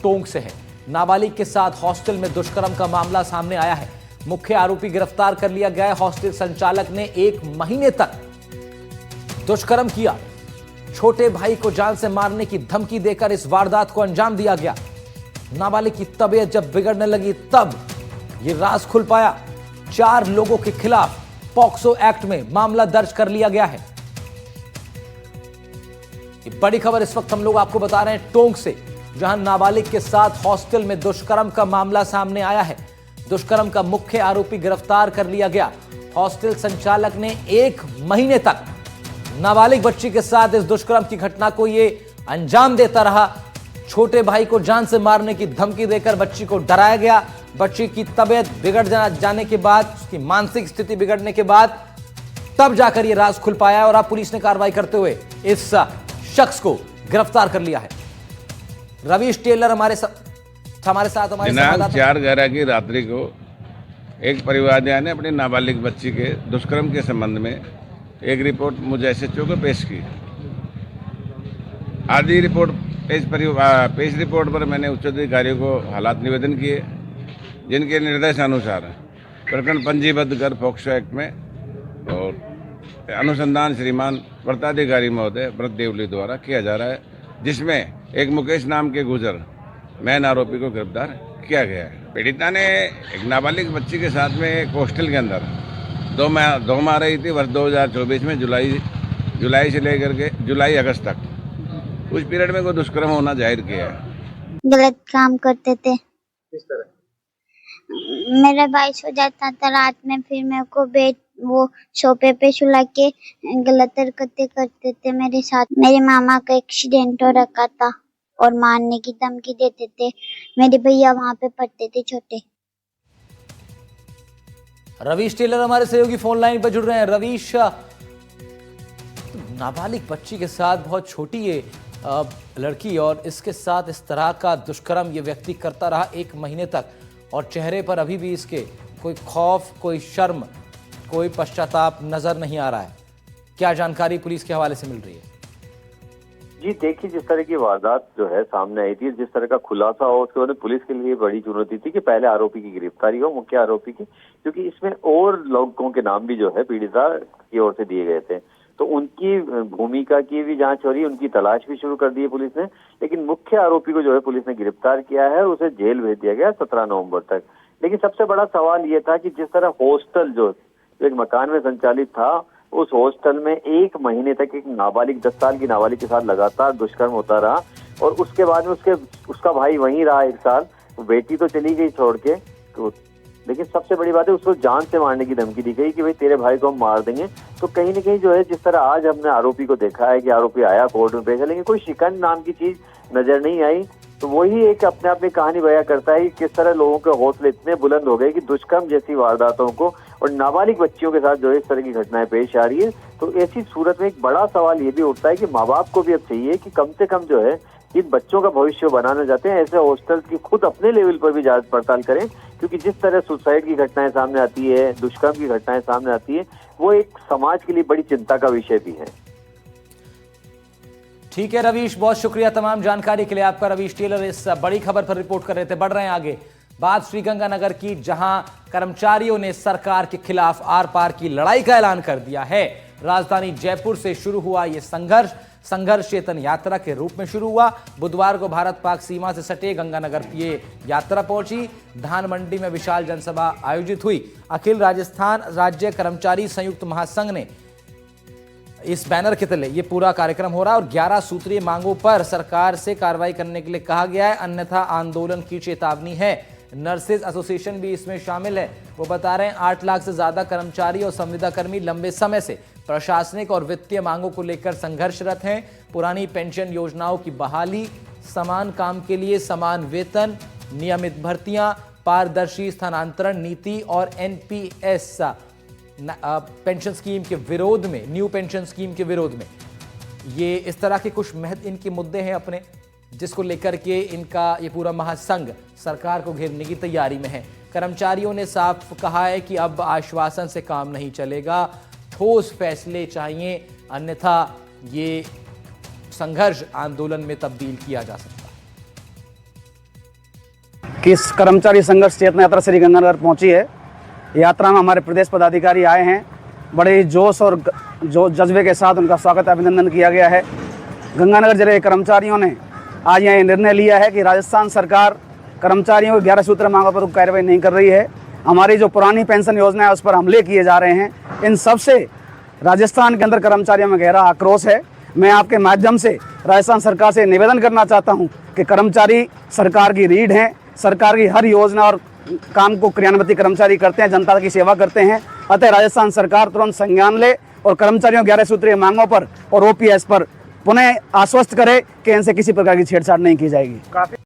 टोंक से है। नाबालिग के साथ हॉस्टल में दुष्कर्म का मामला सामने आया है। मुख्य आरोपी गिरफ्तार कर लिया गया है। हॉस्टल संचालक ने 1 महीने तक दुष्कर्म किया। छोटे भाई को जान से मारने की धमकी देकर इस वारदात को अंजाम दिया गया। नाबालिग की तबीयत जब बिगड़ने लगी तब यह राज खुल पाया। 4 लोगों के खिलाफ पॉक्सो एक्ट में मामला दर्ज कर लिया गया है। ये बड़ी खबर इस वक्त हम लोग आपको बता रहे हैं टोंक से, जहां नाबालिग के साथ हॉस्टल में दुष्कर्म का मामला सामने आया है। दुष्कर्म का मुख्य आरोपी गिरफ्तार कर लिया गया। हॉस्टल संचालक ने 1 महीने तक नाबालिग बच्ची के साथ इस दुष्कर्म की घटना को यह अंजाम देता रहा। छोटे भाई को जान से मारने की धमकी देकर बच्ची को डराया गया। बच्ची की तबीयत बिगड़ जाने के बाद, उसकी मानसिक स्थिति बिगड़ने के बाद तब जाकर यह राज खुल पाया और अब पुलिस ने कार्रवाई करते हुए इस शख्स को गिरफ्तार कर लिया है। रवीश टेलर हमारे साथ दिनांक 4/11 की रात्रि को एक परिवार ने अपनी नाबालिग बच्ची के दुष्कर्म के संबंध में एक रिपोर्ट मुझे SHO को पेश की। आधी रिपोर्ट पेश रिपोर्ट पर मैंने उच्च अधिकारियों को हालात निवेदन किए, जिनके निर्देशानुसार प्रकरण पंजीबद्ध कर पॉक्सो एक्ट में और अनुसंधान श्रीमान वृत्ताधिकारी महोदय व्रत देवली द्वारा किया जा रहा है, जिसमें एक मुकेश नाम के गुजर मैन आरोपी को गिरफ्तार किया गया है। पीड़िता ने एक नाबालिग बच्ची के साथ में एक हॉस्टल के अंदर दो माह रही थी वर्ष 2024 में जुलाई से लेकर के जुलाई अगस्त तक। उस पीरियड में कोई दुष्कर्म होना जाहिर किया है। गलत काम करते थे। किस तरह? मेरा भाई सो जाता था रात में, फिर मेरे को वो सोफे पे सुला के गलत हरकतें करते थे मेरे साथ। मेरे मामा का एक्सीडेंट हो रखा था और मारने की धमकी देते थे। मेरे भैया वहाँ पे पढ़ते थे छोटे। रवीश टेलर हमारे सहयोगी फोन लाइन पर जुड़ रहे हैं। रवीश, नाबालिग बच्ची के साथ, बहुत छोटी ये लड़की, और इसके साथ इस तरह का दुष्कर्म ये व्यक्ति करता रहा 1 महीने तक, और चेहरे पर अभी भी इसके कोई खौफ, कोई शर्म, कोई पश्चाताप नजर नहीं आ रहा है। क्या जानकारी पुलिस के हवाले से मिल रही है? जी देखिए, जिस तरह की वारदात जो है सामने आई थी, जिस तरह का खुलासा हो, उसके बाद पुलिस के लिए बड़ी चुनौती थी कि पहले आरोपी की गिरफ्तारी हो, मुख्य आरोपी की, क्योंकि इसमें और लोगों के नाम भी जो है पीड़िता की ओर से दिए गए थे, तो उनकी भूमिका की भी जांच हो रही है, उनकी तलाश भी शुरू कर दी है पुलिस ने। लेकिन मुख्य आरोपी को जो है पुलिस ने गिरफ्तार किया है, उसे जेल भेज दिया गया 17 नवंबर तक। लेकिन सबसे बड़ा सवाल ये था कि जिस तरह हॉस्टल जो एक मकान में संचालित था, उस हॉस्टल में 1 महीने तक एक नाबालिग 10 साल की नाबालिग के साथ लगातार दुष्कर्म होता रहा, और उसके बाद में उसका भाई वहीं रहा 1 साल। बेटी तो चली गई छोड़ के, तो लेकिन सबसे बड़ी बात है उसको जान से मारने की धमकी दी गई कि भाई तेरे भाई को हम मार देंगे। तो कहीं ना कहीं जो है, जिस तरह आज हमने आरोपी को देखा है कि आरोपी आया कोर्ट में पेश है, लेकिन कोई शिकन नाम की चीज नजर नहीं आई। तो वही एक अपने आप में कहानी बयां करता है कि किस तरह लोगों के हौसले इतने बुलंद हो गए कि दुष्कर्म जैसी वारदातों को और नाबालिग बच्चियों के साथ जो है इस तरह की घटनाएं पेश आ रही है। तो ऐसी सूरत में एक बड़ा सवाल ये भी उठता है कि माँ बाप को भी अब चाहिए कि कम से कम जो है जिन बच्चों का भविष्य बनाना चाहते हैं, ऐसे हॉस्टल की खुद अपने लेवल पर भी जांच पड़ताल करें, क्योंकि जिस तरह सुसाइड की घटनाएं सामने आती है, दुष्कर्म की घटनाएं सामने आती है, वो एक समाज के लिए बड़ी चिंता का विषय भी है। ठीक है रवीश, बहुत शुक्रिया तमाम जानकारी के लिए आपका। रवीश टेलर इस बड़ी खबर पर रिपोर्ट कर रहे थे। बढ़ रहे हैं आगे। बात श्रीगंगानगर की, जहां कर्मचारियों ने सरकार के खिलाफ आर पार की लड़ाई का ऐलान कर दिया है। राजधानी जयपुर से शुरू हुआ यह संघर्ष चेतन यात्रा के रूप में शुरू हुआ। बुधवार को भारत पाक सीमा से सटे गंगानगर ये यात्रा पहुंची। धान मंडी में विशाल जनसभा आयोजित हुई। अखिल राजस्थान राज्य कर्मचारी संयुक्त महासंघ ने इस बैनर के तले ये पूरा कार्यक्रम हो रहा है और 11 सूत्रीय मांगों पर सरकार से कार्रवाई करने के लिए कहा गया है, अन्यथा आंदोलन की चेतावनी है। नर्सेज एसोसिएशन भी इसमें शामिल है। वो बता रहे हैं 8 लाख से ज्यादा कर्मचारी और संविदा कर्मी लंबे समय से प्रशासनिक और वित्तीय मांगों को लेकर संघर्षरत हैं। पुरानी पेंशन योजनाओं की बहाली, समान काम के लिए समान वेतन, नियमित भर्तियां, पारदर्शी स्थानांतरण नीति और एनपीएस पेंशन स्कीम के विरोध में, न्यू पेंशन स्कीम के विरोध में, ये इस तरह के कुछ इनके मुद्दे हैं अपने, जिसको लेकर के इनका ये पूरा महासंघ सरकार को घेरने की तैयारी में है। कर्मचारियों ने साफ कहा है कि अब आश्वासन से काम नहीं चलेगा, ठोस फैसले चाहिए, अन्यथा ये संघर्ष आंदोलन में तब्दील किया जा सकता है। कि इस कर्मचारी संघर्ष चेतना यात्रा श्रीगंगानगर पहुंची है। यात्रा में हमारे प्रदेश पदाधिकारी आए हैं। बड़े ही जोश और जज्बे के साथ उनका स्वागत अभिनंदन किया गया है। गंगानगर जिले के कर्मचारियों ने आज यहाँ निर्णय लिया है कि राजस्थान सरकार कर्मचारियों की 11 सूत्र मांगों पर कार्रवाई नहीं कर रही है। हमारी जो पुरानी पेंशन योजना है उस पर हमले किए जा रहे हैं। इन सब से राजस्थान के अंदर कर्मचारियों में गहरा आक्रोश है। मैं आपके माध्यम से राजस्थान सरकार से निवेदन करना चाहता हूं कि कर्मचारी सरकार की रीढ़ हैं। सरकार की हर योजना और काम को क्रियान्वित कर्मचारी करते हैं, जनता की सेवा करते हैं। अतः राजस्थान सरकार तुरंत संज्ञान ले और कर्मचारियों 11 सूत्रीय मांगों पर और ओपीएस पर पुनः आश्वस्त करे कि इनसे किसी प्रकार की छेड़छाड़ नहीं की जाएगी।